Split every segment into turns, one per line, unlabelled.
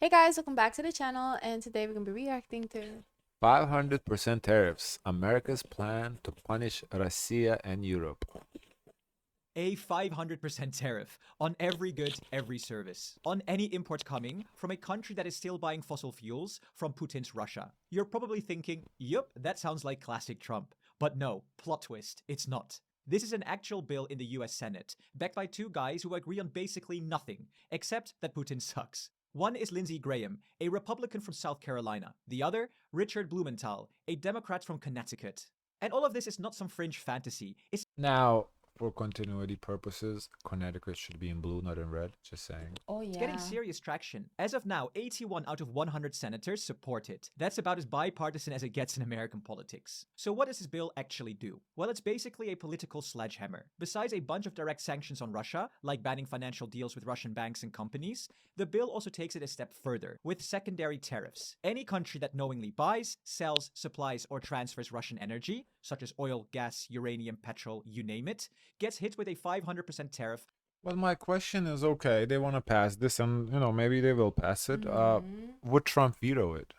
Hey guys, welcome back to the channel, and today we're gonna be reacting to
500% tariffs. America's plan to punish Russia and Europe.
A 500% tariff on every good, every service, on any import coming from a country that is still buying fossil fuels from Putin's Russia. You're probably thinking, yup, that sounds like classic Trump. But no, plot twist, it's not. This is an actual bill in the US Senate, backed by two guys who agree on basically nothing, except that Putin sucks. One is Lindsey Graham, a Republican from South Carolina. The other, Richard Blumenthal, a Democrat from Connecticut. And all of this is not some fringe fantasy. It's
Now, for continuity purposes, Connecticut should be in blue, not in red. Just saying.
oh
It's
yeah.
getting serious traction. As of now, 81 out of 100 senators support it. That's about as bipartisan as it gets in American politics. So what does this bill actually do? Well, it's basically a political sledgehammer. Besides a bunch of direct sanctions on Russia, like banning financial deals with Russian banks and companies, the bill also takes it a step further, with secondary tariffs. Any country that knowingly buys, sells, supplies, or transfers Russian energy, such as oil, gas, uranium, petrol, you name it, gets hit with a 500% tariff.
But my question is, okay, they want to pass this, and maybe they will pass it. Would Trump veto it?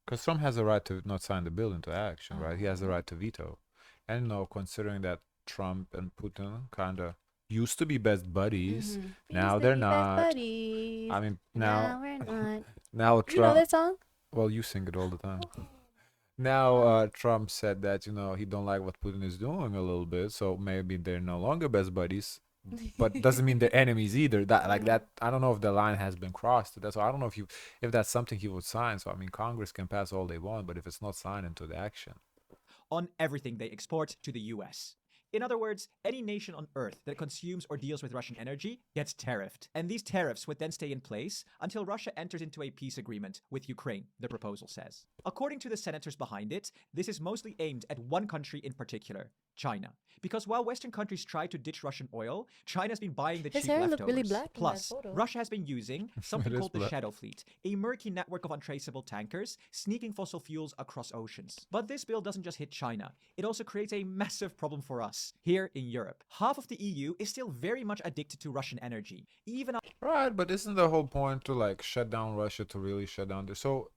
Because Trump has the right to not sign the bill into action, right? He has the right to veto. And considering that Trump and Putin kind of used to be best buddies, now they're not.
Buddies.
I mean,
Now
now,
we're not.
now
You know
Trump.
that song?
Well, you sing it all the time. Now, Trump said that he don't like what Putin is doing a little bit, so maybe they're no longer best buddies. But doesn't mean they're enemies either. That like that, I don't know if the line has been crossed. That's why I don't know if that's something he would sign. So I mean, Congress can pass all they want, but if it's not signed into the action,
On everything they export to the US. In other words, any nation on Earth that consumes or deals with Russian energy gets tariffed. And these tariffs would then stay in place until Russia enters into a peace agreement with Ukraine, the proposal says. According to the senators behind it, this is mostly aimed at one country in particular, China. Because while Western countries try to ditch Russian oil, China's been buying the
His
cheap
hair
leftovers.
looked really black in that
Plus,
photo.
Russia has been using something
is
called the
black.
Shadow Fleet, a murky network of untraceable tankers sneaking fossil fuels across oceans. But this bill doesn't just hit China, it also creates a massive problem for us here in Europe. Half of the EU is still very much addicted to Russian energy, even
right? But isn't the whole point to like shut down Russia to really shut down this? So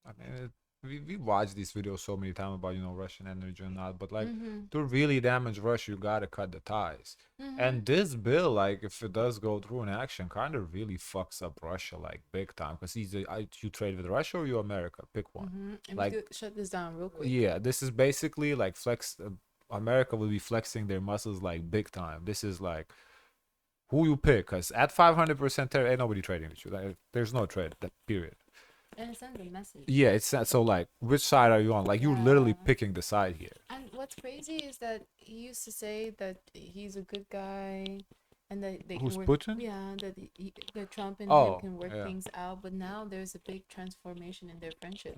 I mean, we watched these videos so many times about Russian energy and not, but like to really damage Russia, you gotta cut the ties. And this bill, like if it does go through in action, kind of really fucks up Russia like big time. Because either you trade with Russia or you America, pick one.
And
Like
we could shut this down real quick.
yeah, this is basically like flex. America will be flexing their muscles like big time. This is like who you pick, because at 500% tariff, ain't nobody trading with you. Like, there's no trade. That period.
And it sends a message.
Yeah, it's not so like which side are you on? Like you're literally picking the side here.
And what's crazy is that he used to say that he's a good guy and that they
Who's
can work,
Putin?
yeah, that Trump and
Oh,
him can work
yeah.
things out, but now there's a big transformation in their friendship.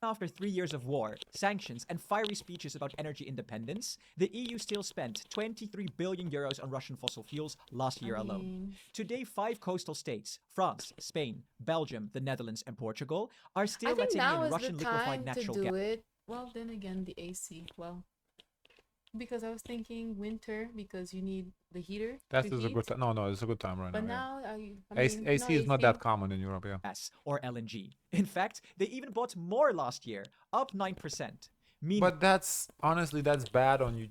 after 3 years of war, sanctions, and fiery speeches about energy independence, the EU still spent 23 billion euros on Russian fossil fuels last year alone. Today, 5 coastal states, France, Spain, Belgium, the Netherlands, and Portugal, are
I
still
think
letting
now
in
is
Russian
the
liquefied
time to
natural
do
gas.
it. Well, then again, the AC. Well, because I was thinking winter because you need the heater
That
to
is a
heat.
good time. No, no, it's a good time right
But
now.
now, I
Yeah.
mean,
AC
no
is not
AC.
that common in Europe. Yeah.
Gas or LNG. In fact, they even bought more last year, up 9%.
But that's honestly that's bad on you.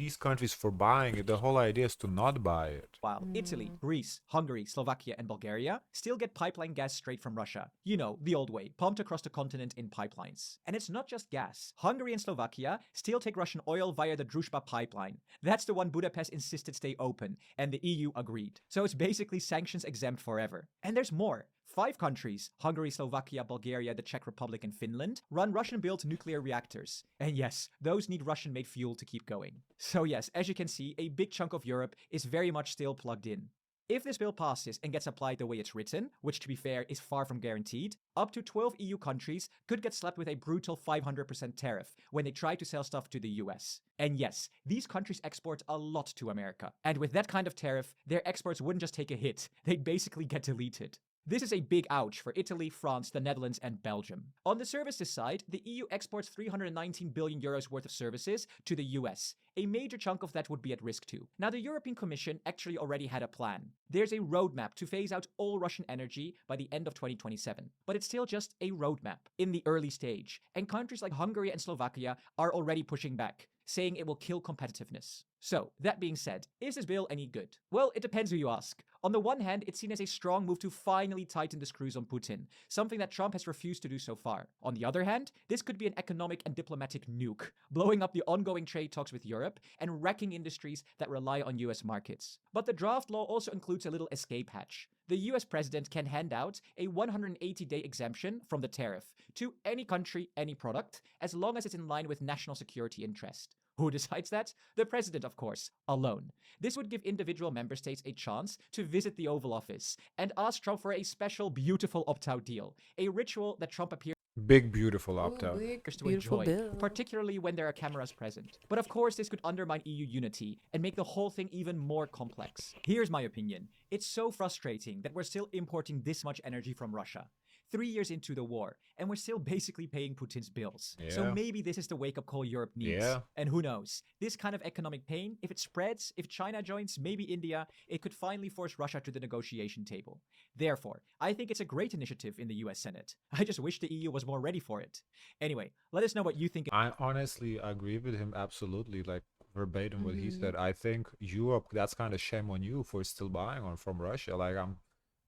These countries for buying it. The whole idea is to not buy it.
While Italy, Greece, Hungary, Slovakia, and Bulgaria still get pipeline gas straight from Russia. You know, the old way, pumped across the continent in pipelines. And it's not just gas. Hungary and Slovakia still take Russian oil via the Druzhba pipeline. That's the one Budapest insisted stay open, and the EU agreed. So it's basically sanctions exempt forever. And there's more. 5 countries, Hungary, Slovakia, Bulgaria, the Czech Republic, and Finland, run Russian-built nuclear reactors. And yes, those need Russian-made fuel to keep going. So yes, as you can see, a big chunk of Europe is very much still plugged in. If this bill passes and gets applied the way it's written, which to be fair is far from guaranteed, up to 12 EU countries could get slapped with a brutal 500% tariff when they try to sell stuff to the US. And yes, these countries export a lot to America. And with that kind of tariff, their exports wouldn't just take a hit, they'd basically get deleted. This is a big ouch for Italy, France, the Netherlands, and Belgium. On the services side, the EU exports 319 billion euros worth of services to the US. A major chunk of that would be at risk too. Now, the European Commission actually already had a plan. There's a roadmap to phase out all Russian energy by the end of 2027. But it's still just a roadmap in the early stage. And countries like Hungary and Slovakia are already pushing back, saying it will kill competitiveness. So, that being said, is this bill any good? Well, it depends who you ask. On the one hand, it's seen as a strong move to finally tighten the screws on Putin, something that Trump has refused to do so far. On the other hand, this could be an economic and diplomatic nuke, blowing up the ongoing trade talks with Europe and wrecking industries that rely on US markets. But the draft law also includes a little escape hatch. The US president can hand out a 180-day exemption from the tariff to any country, any product, as long as it's in line with national security interest. Who decides that? The president, of course, alone. This would give individual member states a chance to visit the Oval Office and ask Trump for a special, beautiful opt-out deal, a ritual that Trump appears
Big beautiful
Ooh,
opt-out.
big,
to
beautiful
enjoy,
bill.
particularly when there are cameras present. But of course, this could undermine EU unity and make the whole thing even more complex. Here's my opinion. It's so frustrating that we're still importing this much energy from Russia. 3 years into the war, and we're still basically paying Putin's bills. So
Yeah.
maybe this is the wake-up call Europe needs.
Yeah.
And who knows? This kind of economic pain, if it spreads, if China joins, maybe India, it could finally force Russia to the negotiation table. Therefore, I think it's a great initiative in the US Senate. I just wish the EU was more ready for it. Anyway, let us know what you think.
I honestly agree with him absolutely, like verbatim what he
Mhm.
said. I think Europe, that's kind of shame on you for still buying on from Russia. Like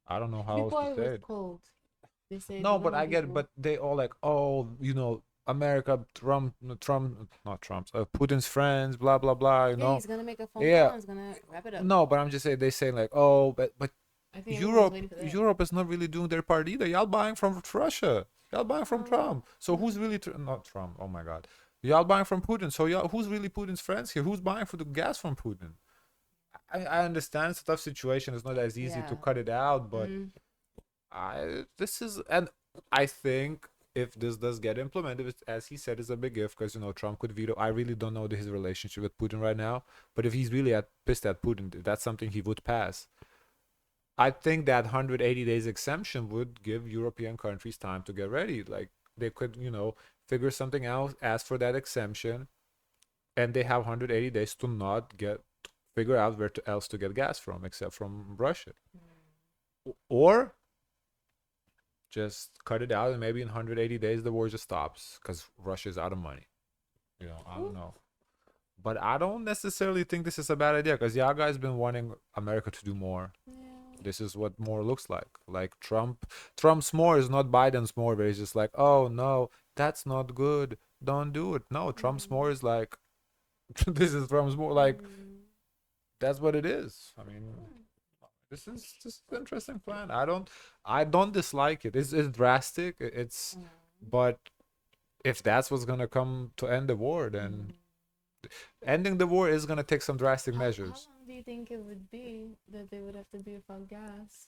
I don't know how else
Before
to
it
say
was
it.
cold. They say
No,
the
but
normal
I get it.
people.
But they all like, oh, America, not Trump's, Putin's friends, blah blah blah.
Yeah, he's gonna make a phone
Yeah.
call. He's gonna wrap it up.
No, but I'm just saying they say like, oh, but
I think everyone was waiting for that.
Europe is not really doing their part either. Y'all buying from Russia. Y'all buying from
Oh.
Trump. So who's really not Trump? Oh my God. Y'all buying from Putin. So y'all, who's really Putin's friends here? Who's buying for the gas from Putin? I understand it's a tough situation. It's not as easy to
Yeah.
cut it out, but
Mhm.
I think if this does get implemented, as he said, is a big if, because Trump could veto. I really don't know his relationship with Putin right now, but if he's really pissed at Putin, that's something he would pass. I think that 180 days exemption would give European countries time to get ready. Like they could, figure something out, ask for that exemption, and they have 180 days to not figure out where else to get gas from except from Russia, or just cut it out and maybe in 180 days the war just stops because Russia's out of money. I don't know. But I don't necessarily think this is a bad idea because y'all guys been wanting America to do more.
Yeah.
This is what more looks like. Like Trump's more is not Biden's more, where he's just like, oh no, that's not good. Don't do it. No, Trump's more is like, this is Trump's more like, that's what it is. I mean, this is just an interesting plan. I don't dislike it. It's drastic. But if that's what's gonna come to end the war, then ending the war is gonna take some drastic measures.
How long do you think it would be that they would have to be without gas?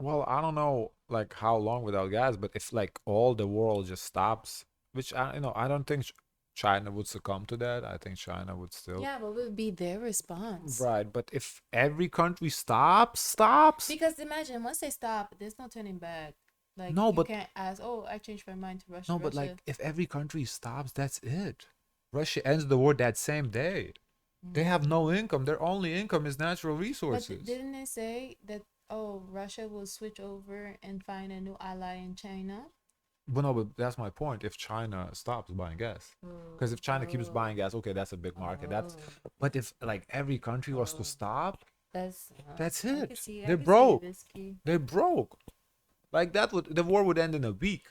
Well, I don't know like how long without gas, but if like all the world just stops, which I don't think China would succumb to that. I think China would still.
Yeah, what would be their response?
Right, but if every country stops,
Because imagine once they stop, there's no turning back. Like
No,
you
but-
can't ask, oh, I changed my mind to Russia.
no, but
Russia.
like if every country stops, that's it. Russia ends the war that same day. They have no income. Their only income is natural
But
resources.
didn't they say that Russia will switch over and find a new ally in China?
But no, but that's my point. If China stops buying gas, because if China keeps buying gas, okay, that's a big market. But if like every country was to stop,
That's
that's
I
it.
can see- I
They're
can see
broke.
risky.
They're broke. Like the war would end in a week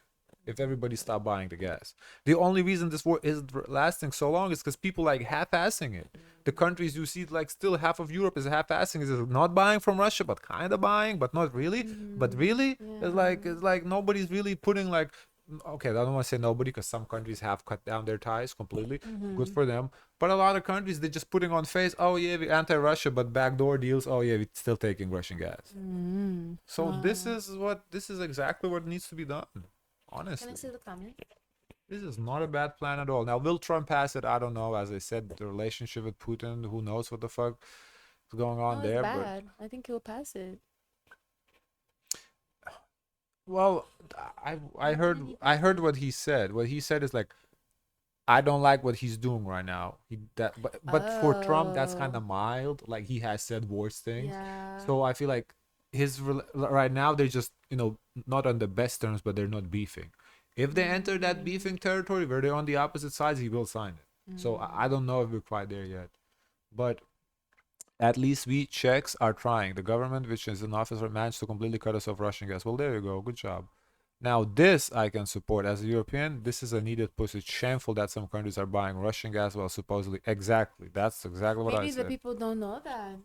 if everybody stopped buying the gas. The only reason this war is lasting so long is because people like half-assing it. The countries you see, like still half of Europe is half-assing, is not buying from Russia, but kind of buying, but not really. But really, it's like nobody's really putting like. Okay, I don't want to say nobody because some countries have cut down their ties completely. Good for them. But a lot of countries, they're just putting on face, oh yeah, we're anti-Russia, but backdoor deals, oh yeah, we're still taking Russian gas. So this is exactly what needs to be done. Honestly,
Can I see the comment?
this is not a bad plan at all. Now, will Trump pass it? I don't know. As I said, the relationship with Putin, who knows what the fuck is going on
No,
there.
it's
But
bad. I think he'll pass it.
Well, I heard what he said. What he said is like, I don't like what he's doing right now. But for Trump, that's kind
Oh,
of mild. Like he has said worse things.
yeah.
So I feel like right now they're just not on the best terms, but they're not beefing. If they enter that beefing territory where they're on the opposite sides, he will sign it. So I don't know if we're quite there yet, but at least we Czechs are trying. The government, which is in office, managed to completely cut us off Russian gas. Well, there you go. Good job. Now, this I can support as a European. This is a needed push. It's shameful that some countries are buying Russian gas while supposedly. Exactly. That's exactly what I
Maybe the
said.
people don't know that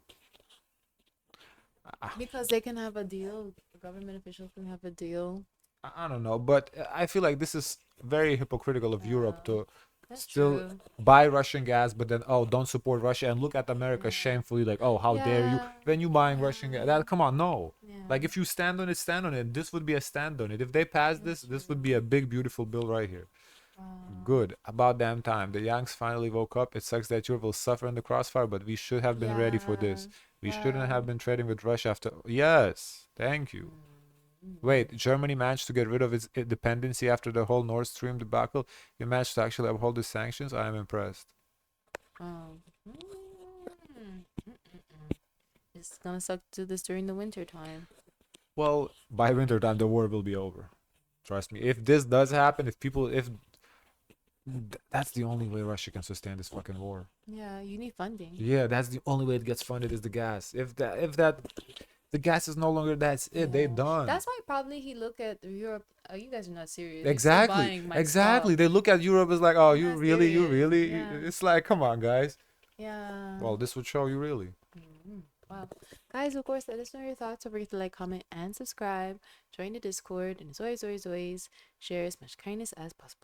I,
because they can have a deal. The government officials can have a deal.
I don't know, but I feel like this is very hypocritical of Europe
Oh,
to
that's
still
true.
buy Russian gas, but then don't support Russia and look at America shamefully like, oh, how dare you?
Yeah.
When you buying Russian gas,
Yeah.
that come on, no.
Yeah.
Like if you stand on it, stand on it. This would be a stand on it. If they pass this,
That's
this would
true.
be a big, beautiful bill right here.
Wow.
Good. About damn time. The Yanks finally woke up. It sucks that Europe will suffer in the crossfire, but we should have been ready for
Yeah.
this. We shouldn't
Yeah.
have been trading with Russia after. Yes. Thank you. Wait, Germany managed to get rid of its dependency after the whole Nord Stream debacle. You managed to actually uphold the sanctions. I am impressed.
Oh. It's gonna suck to do this during the winter time.
Well, by winter time, the war will be over. Trust me. If this does happen, if that's the only way Russia can sustain this fucking war.
Yeah, you need funding.
Yeah, that's the only way it gets funded is the gas. If the gas is no longer that's it, they
Yeah.
done.
That's why probably he look at Europe. Oh, you guys are not serious. You're still
Exactly.
buying my
Exactly.
stuff.
They look at Europe as like, oh,
You're
you
not
really, you
serious.
really.
Yeah.
It's like, come on, guys.
Yeah.
Well, this would show you really.
Wow. Guys, of course, let us know your thoughts. Don't forget to like, comment, and subscribe. Join the Discord. And as always, share as much kindness as possible.